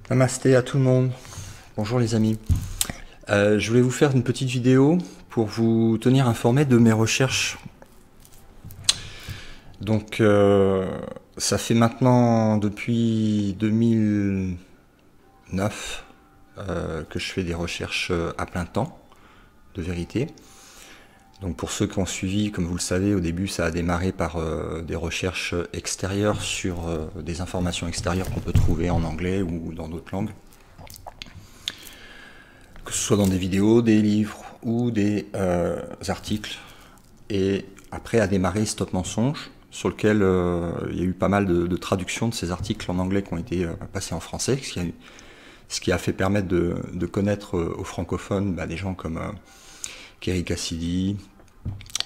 Namasté à tout le monde. Bonjour les amis. Je voulais vous faire une petite vidéo pour vous tenir informé de mes recherches. Donc ça fait maintenant depuis 2009 que je fais des recherches à plein temps de vérité. Donc pour ceux qui ont suivi, comme vous le savez, au début ça a démarré par des recherches extérieures sur des informations extérieures qu'on peut trouver en anglais ou dans d'autres langues. Que ce soit dans des vidéos, des livres ou des articles. Et après a démarré Stop Mensonge, sur lequel il y a eu pas mal de traductions de ces articles en anglais qui ont été passés en français, ce qui a fait permettre de connaître aux francophones des gens comme Kerry Cassidy,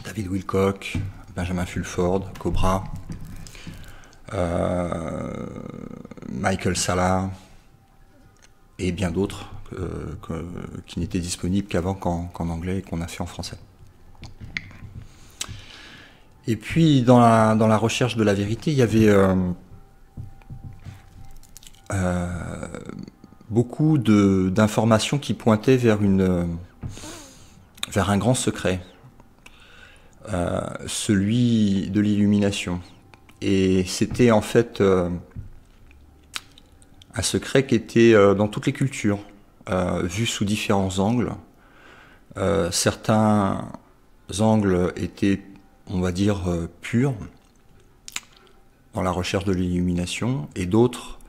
David Wilcock, Benjamin Fulford, Cobra, Michael Salla et bien d'autres qui n'étaient disponibles qu'avant qu'en anglais et qu'on a fait en français. Et puis dans la recherche de la vérité, il y avait beaucoup d'informations qui pointaient vers un grand secret, celui de l'illumination. Et c'était en fait un secret qui était dans toutes les cultures, vu sous différents angles. Certains angles étaient, on va dire, purs dans la recherche de l'illumination, et d'autres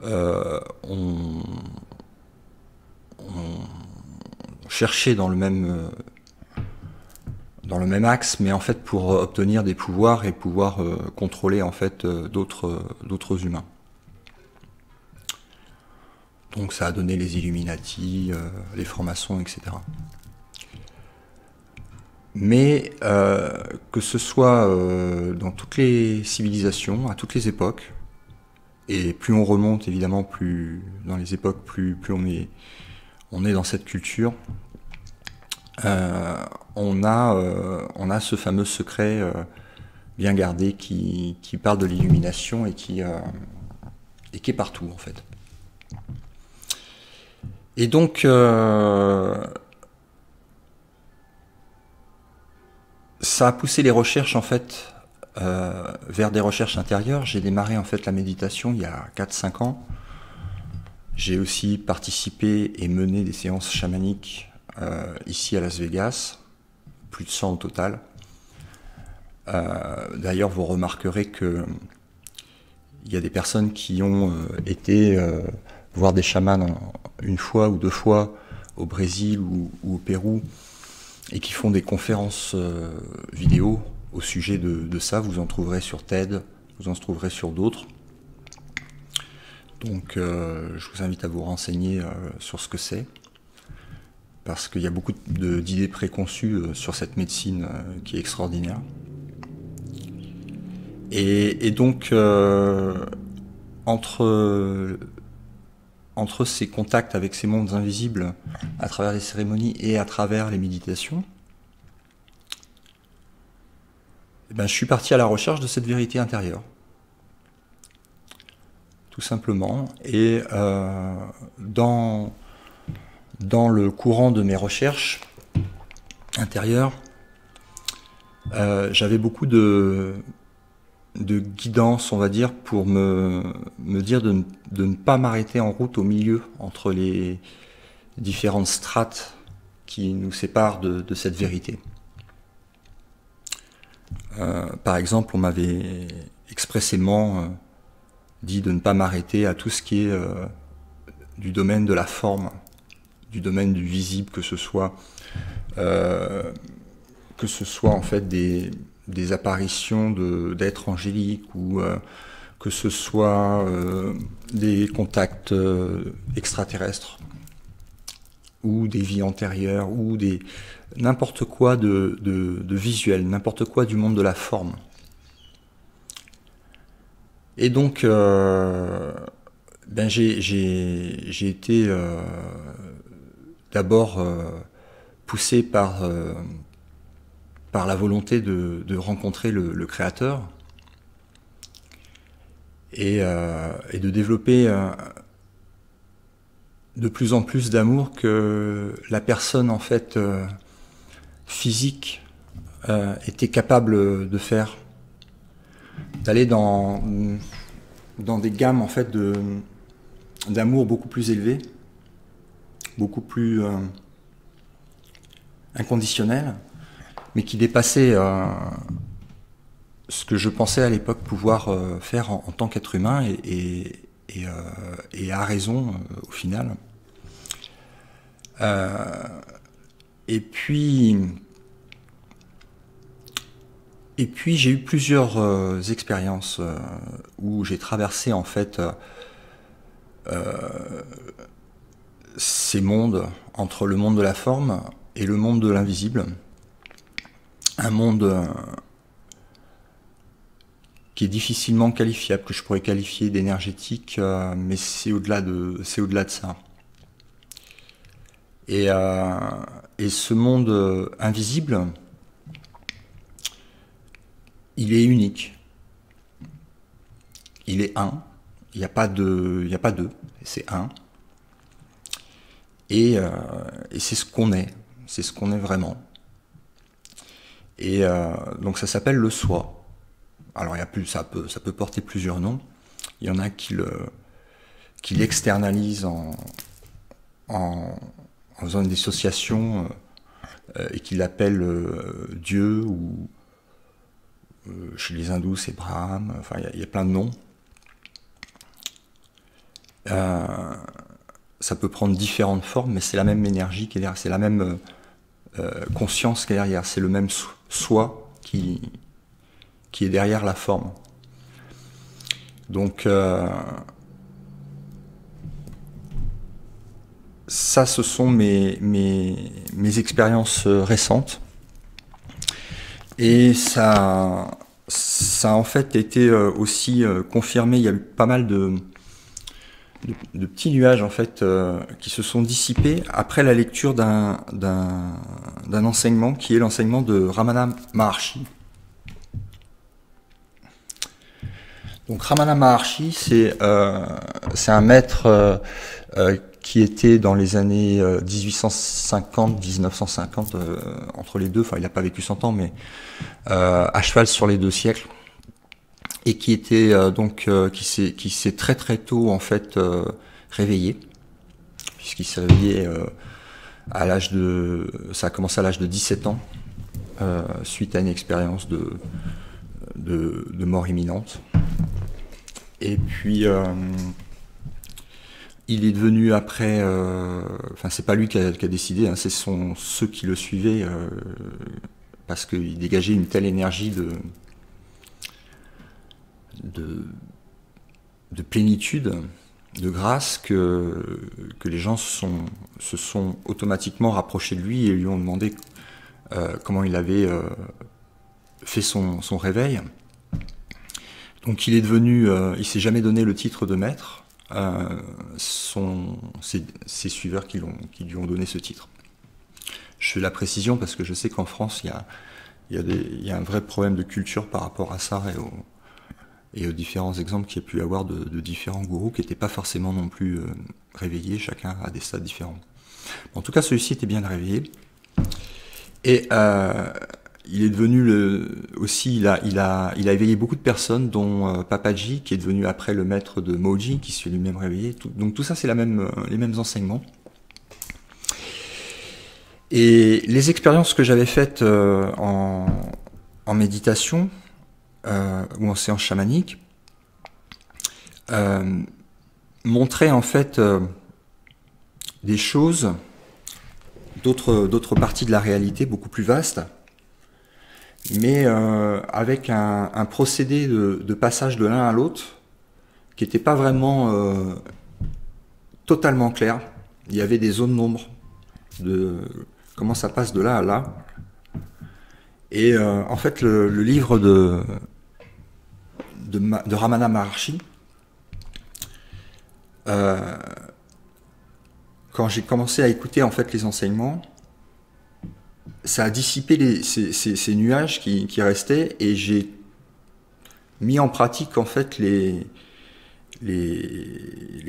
ont cherché dans le même axe, mais en fait pour obtenir des pouvoirs et pouvoir contrôler en fait d'autres humains. Donc ça a donné les Illuminati, les francs-maçons, etc. Mais que ce soit dans toutes les civilisations, à toutes les époques, et plus on remonte évidemment, plus dans les époques, plus on est dans cette culture, on a ce fameux secret bien gardé qui parle de l'illumination et qui est partout en fait. Et donc ça a poussé les recherches en fait vers des recherches intérieures. J'ai démarré en fait la méditation il y a 4-5 ans. J'ai aussi participé et mené des séances chamaniques ici à Las Vegas, plus de 100 au total. D'ailleurs, vous remarquerez que il y a des personnes qui ont été voir des chamans une fois ou deux fois au Brésil ou au Pérou et qui font des conférences vidéo au sujet de ça. Vous en trouverez sur TED, vous en trouverez sur d'autres. Donc je vous invite à vous renseigner sur ce que c'est, parce qu'il y a beaucoup d'idées préconçues sur cette médecine qui est extraordinaire. Et donc entre ces contacts avec ces mondes invisibles à travers les cérémonies et à travers les méditations, je suis parti à la recherche de cette vérité intérieure. Tout simplement. Et dans le courant de mes recherches intérieures, j'avais beaucoup de guidance, on va dire, pour me dire de ne pas m'arrêter en route au milieu entre les différentes strates qui nous séparent de cette vérité. Par exemple, on m'avait expressément dit de ne pas m'arrêter à tout ce qui est du domaine de la forme, du domaine du visible, que ce soit en fait des apparitions d'êtres angéliques, ou que ce soit des contacts extraterrestres, ou des vies antérieures, ou n'importe quoi de visuel, n'importe quoi du monde de la forme. Et donc j'ai été d'abord poussé par la volonté de rencontrer le Créateur et de développer de plus en plus d'amour que la personne en fait physique était capable de faire, d'aller dans des gammes en fait d'amour beaucoup plus élevées, beaucoup plus inconditionnelles, mais qui dépassaient ce que je pensais à l'époque pouvoir faire en tant qu'être humain et à raison au final. Et puis j'ai eu plusieurs expériences où j'ai traversé en fait ces mondes entre le monde de la forme et le monde de l'invisible. Un monde qui est difficilement qualifiable, que je pourrais qualifier d'énergétique, mais c'est au-delà de ça. Et ce monde invisible, il est unique. Il est un. Il n'y a pas deux. C'est un. Et c'est ce qu'on est. C'est ce qu'on est vraiment. Et donc ça s'appelle le soi. Alors ça peut porter plusieurs noms. Il y en a qui l'externalisent en faisant une dissociation et qui l'appellent Dieu, ou chez les hindous c'est Brahma. Enfin il y a plein de noms. Ça peut prendre différentes formes, mais c'est la même énergie qui est derrière, c'est la même conscience qui est derrière, c'est le même soi qui est derrière la forme. Donc ça, ce sont mes expériences récentes, et ça a en fait été aussi confirmé. Il y a eu pas mal de petits nuages en fait qui se sont dissipés après la lecture d'un enseignement qui est l'enseignement de Ramana Maharshi. Donc Ramana Maharshi, c'est un maître qui était dans les années 1850-1950, entre les deux. Enfin, il n'a pas vécu 100 ans, mais à cheval sur les 2 siècles. Et qui était qui s'est très très tôt en fait réveillé, puisqu'il s'est réveillé à l'âge de, ça a commencé à l'âge de 17 ans, suite à une expérience de mort imminente. Et puis il est devenu après, enfin c'est pas lui qui a décidé, hein, c'est ceux qui le suivaient, parce qu'il dégageait une telle énergie de plénitude, de grâce, que les gens se sont automatiquement rapprochés de lui et lui ont demandé comment il avait fait son réveil. Donc il est devenu, il s'est jamais donné le titre de maître, ses suiveurs qui lui ont donné ce titre. Je fais la précision parce que je sais qu'en France il y a un vrai problème de culture par rapport à ça et aux différents exemples qu'il y a pu avoir de différents gourous qui n'étaient pas forcément non plus réveillés, chacun à des stades différents. En tout cas, celui-ci était bien réveillé. Et il est devenu aussi, il a éveillé beaucoup de personnes, dont Papaji, qui est devenu après le maître de Moji, qui s'est lui-même réveillé. Donc tout ça, c'est les mêmes enseignements. Et les expériences que j'avais faites en méditation, ou en séance chamanique, montrait en fait des choses, d'autres parties de la réalité beaucoup plus vastes, mais avec un procédé de passage de l'un à l'autre qui n'était pas vraiment totalement clair. Il y avait des zones d'ombre de comment ça passe de là à là. Et en fait, le livre de Ramana Maharshi, quand j'ai commencé à écouter en fait les enseignements, ça a dissipé ces nuages qui restaient, et j'ai mis en pratique en fait les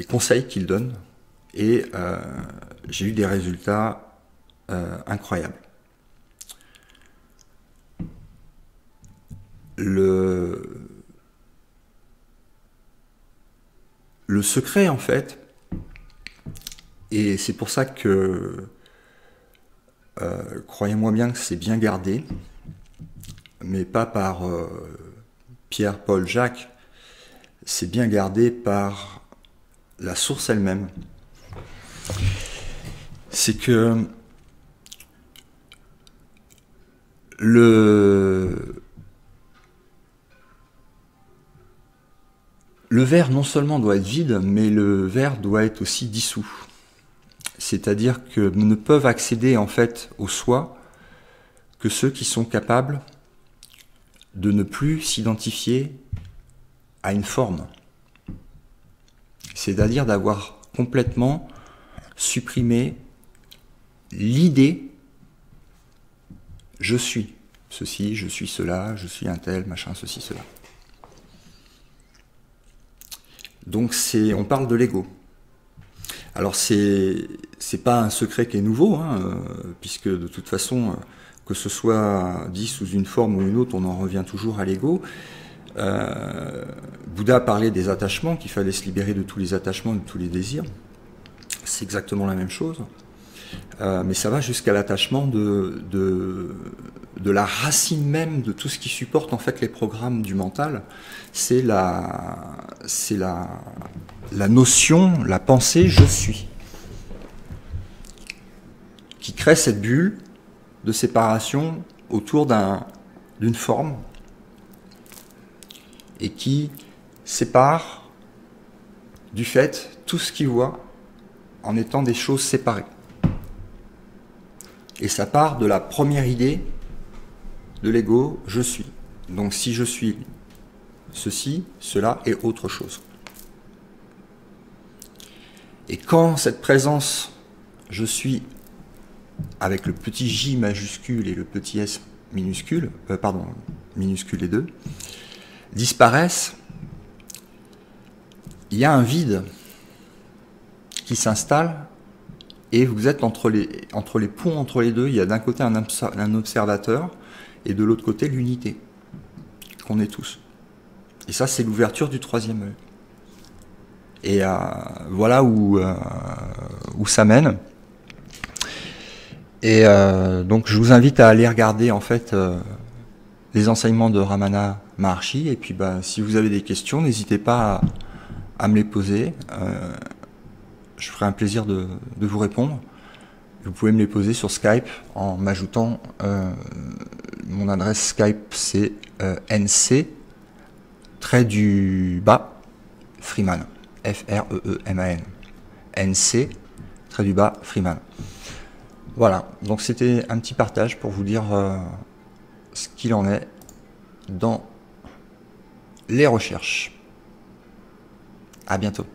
conseils qu'il donne. et j'ai eu des résultats incroyables. Le secret, en fait, et c'est pour ça que, croyez-moi bien que c'est bien gardé, mais pas par Pierre, Paul, Jacques, c'est bien gardé par la source elle-même. C'est que le verre non seulement doit être vide, mais le verre doit être aussi dissous. C'est-à-dire que ne peuvent accéder en fait au soi que ceux qui sont capables de ne plus s'identifier à une forme. C'est-à-dire d'avoir complètement supprimé l'idée « je suis ceci, je suis cela, je suis un tel, machin, ceci, cela ». Donc on parle de l'ego. Alors c'est pas un secret qui est nouveau, hein, puisque de toute façon, que ce soit dit sous une forme ou une autre, on en revient toujours à l'ego. Bouddha parlait des attachements, qu'il fallait se libérer de tous les attachements, de tous les désirs. C'est exactement la même chose. Mais ça va jusqu'à l'attachement de la racine même de tout ce qui supporte en fait les programmes du mental. C'est la notion, la pensée « je suis », qui crée cette bulle de séparation autour d'une forme et qui sépare du fait tout ce qu'il voit en étant des choses séparées. Et ça part de la première idée de l'ego, je suis. Donc si je suis ceci, cela et autre chose. Et quand cette présence, je suis, avec le petit J majuscule et le petit S minuscule, minuscule les deux, disparaissent, il y a un vide qui s'installe et vous êtes entre les ponts entre les deux. Il y a d'un côté un observateur et de l'autre côté l'unité qu'on est tous. Et ça, c'est l'ouverture du troisième œil. Et voilà où ça mène. Et donc je vous invite à aller regarder en fait les enseignements de Ramana Maharshi. Et puis si vous avez des questions, n'hésitez pas à me les poser. Je ferai un plaisir de vous répondre. Vous pouvez me les poser sur Skype en m'ajoutant mon adresse Skype, c'est NC_Freeman. F-R-E-E-M-A-N. NC_Freeman. Voilà, donc c'était un petit partage pour vous dire ce qu'il en est dans les recherches. À bientôt.